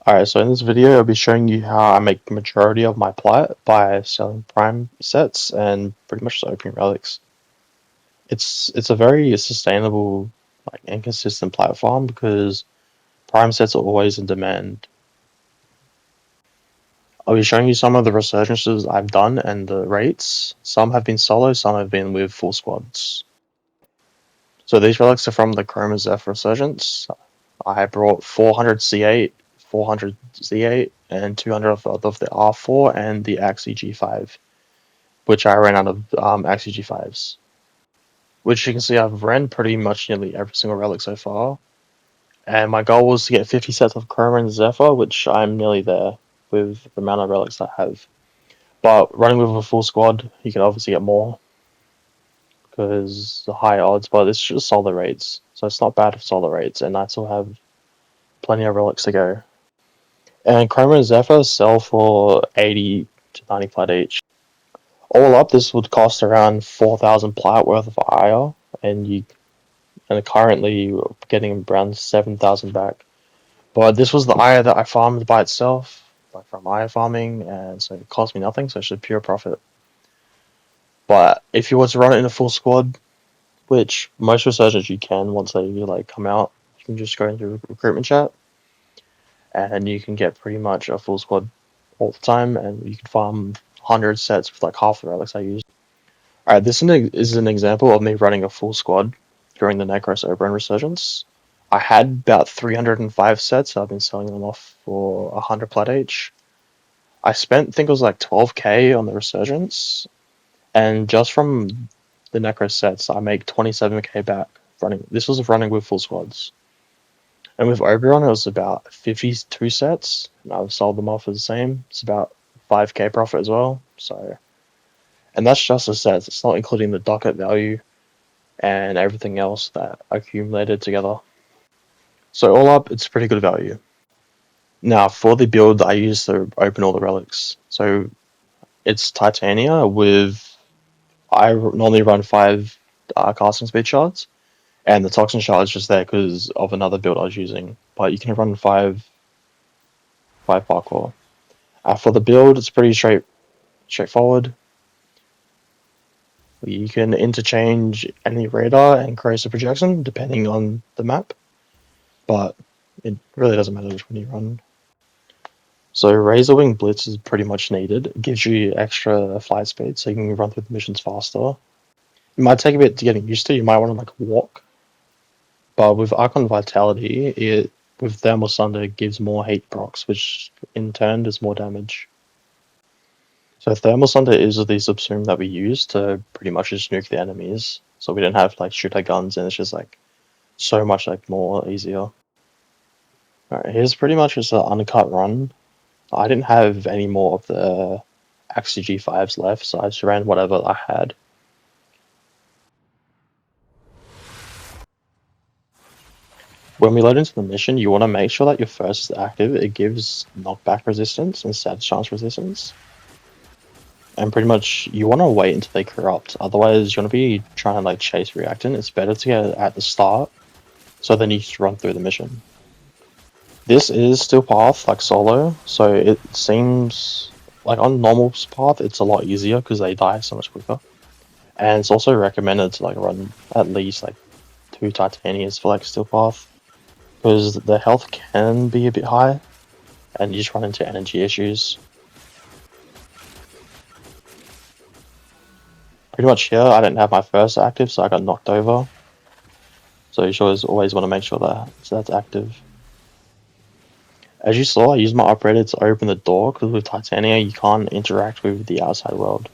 Alright, so in this video I'll be showing you how I make the majority of my plat by selling prime sets and pretty much just opening relics. It's a very sustainable, and consistent platform because prime sets are always in demand. I'll be showing you some of the resurgences I've done and the rates. Some have been solo, some have been with full squads. So these relics are from the Chroma Zeph Resurgence. I brought 400 C8, 400 Z8, and 200 of the R4 and the Axie G5, which I ran out of Axie G5s. Which you can see I've ran pretty much nearly every single relic so far. And my goal was to get 50 sets of Chroma and Zephyr, which I'm nearly there with the amount of relics I have. But running with a full squad, you can obviously get more because the high odds, but it's just solo rates. So it's not bad for solo rates, and I still have plenty of relics to go. And Chroma and Zephyr sell for 80 to 90 plat each. All up, this would cost around 4,000 plat worth of IR, and currently you're getting around 7,000 back. But this was the IR that I farmed by itself, from IR farming, and so it cost me nothing, so it's just pure profit. But if you were to run it in a full squad, which most researchers you can once they come out, you can just go into recruitment chat, and you can get pretty much a full squad all the time, and you can farm 100 sets with half the relics I used. Alright, this is an example of me running a full squad during the Necros Oberon Resurgence. I had about 305 sets, so I've been selling them off for 100 plat each. I spent, I think it was 12k on the Resurgence, and just from the Necros sets, I make 27k back running. This was running with full squads. And with Oberon, it was about 52 sets, and I've sold them off for the same. It's about 5k profit as well. So, and that's just the sets. It's not including the docket value and everything else that accumulated together. So all up, it's pretty good value. Now for the build I use to open all the relics. So it's Titania with, I normally run 5 casting speed shards, and the toxin shard is just there because of another build I was using. But you can run 5 parkour. For the build, it's pretty straightforward. You can interchange any radar and corrosive projection depending on the map, but it really doesn't matter which one you run. So Razor Wing Blitz is pretty much needed. It gives you extra flight speed so you can run through the missions faster. It might take a bit to getting used to. You might want to walk. But with Archon Vitality, with Thermal Sunder, it gives more heat procs, which in turn does more damage. So Thermal Sunder is the subsume that we use to pretty much just nuke the enemies. So we don't have shoot our guns, and it's just so much more easier. Alright, here's pretty much just an uncut run. I didn't have any more of the Axie G5s left, so I just ran whatever I had. When we load into the mission, you want to make sure that your first is active. It gives knockback resistance and status chance resistance. And pretty much, you want to wait until they corrupt. Otherwise, you're going to be trying to chase reactant. It's better to get it at the start, so then you just run through the mission. This is still path, solo, so it seems on normal path, it's a lot easier because they die so much quicker. And it's also recommended to run at least 2 Titanias for still path, because the health can be a bit high, and you just run into energy issues. Pretty much here, I didn't have my first active, so I got knocked over. So you always want to make sure that's active. As you saw, I used my operator to open the door, because with Titania you can't interact with the outside world.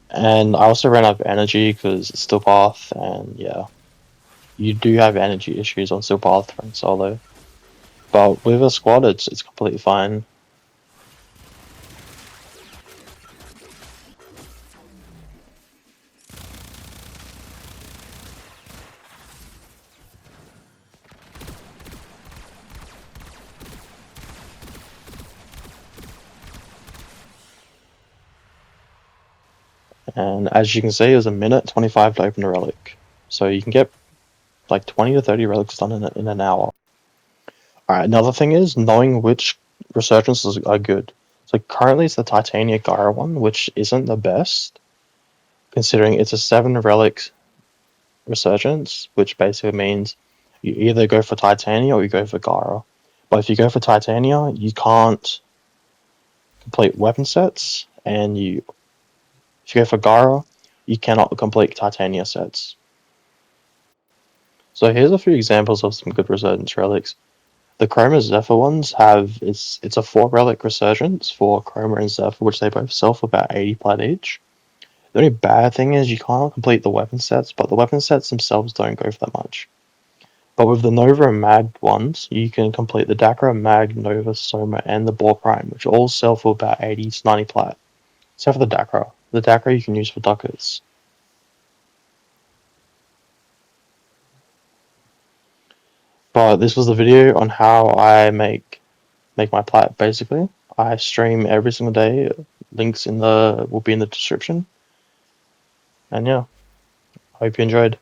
And I also ran out of energy because it's still path, and yeah, you do have energy issues on still path running solo. But with a squad, it's completely fine. And as you can see, it was a minute 25 to open a relic. So you can get 20 to 30 relics done in an hour. Alright, another thing is knowing which resurgences are good. So currently it's the Titania Gyro one, which isn't the best, considering it's a 7 relic resurgence, which basically means you either go for Titania or you go for Gyro. But if you go for Titania, you can't complete weapon sets, and if you go for Gyro, you cannot complete Titania sets. So here's a few examples of some good resurgence relics. The Chroma Zephyr ones it's a 4 relic resurgence for Chroma and Zephyr, which they both sell for about 80 plat each. The only bad thing is you can't complete the weapon sets, but the weapon sets themselves don't go for that much. But with the Nova and Mag ones, you can complete the Dakra, Mag, Nova, Soma, and the Warframe, which all sell for about 80 to 90 plat. Except for the Dakra. The Dakra you can use for ducats. But this was the video on how I make my plat, basically. I stream every single day. Links will be in the description. And yeah, hope you enjoyed.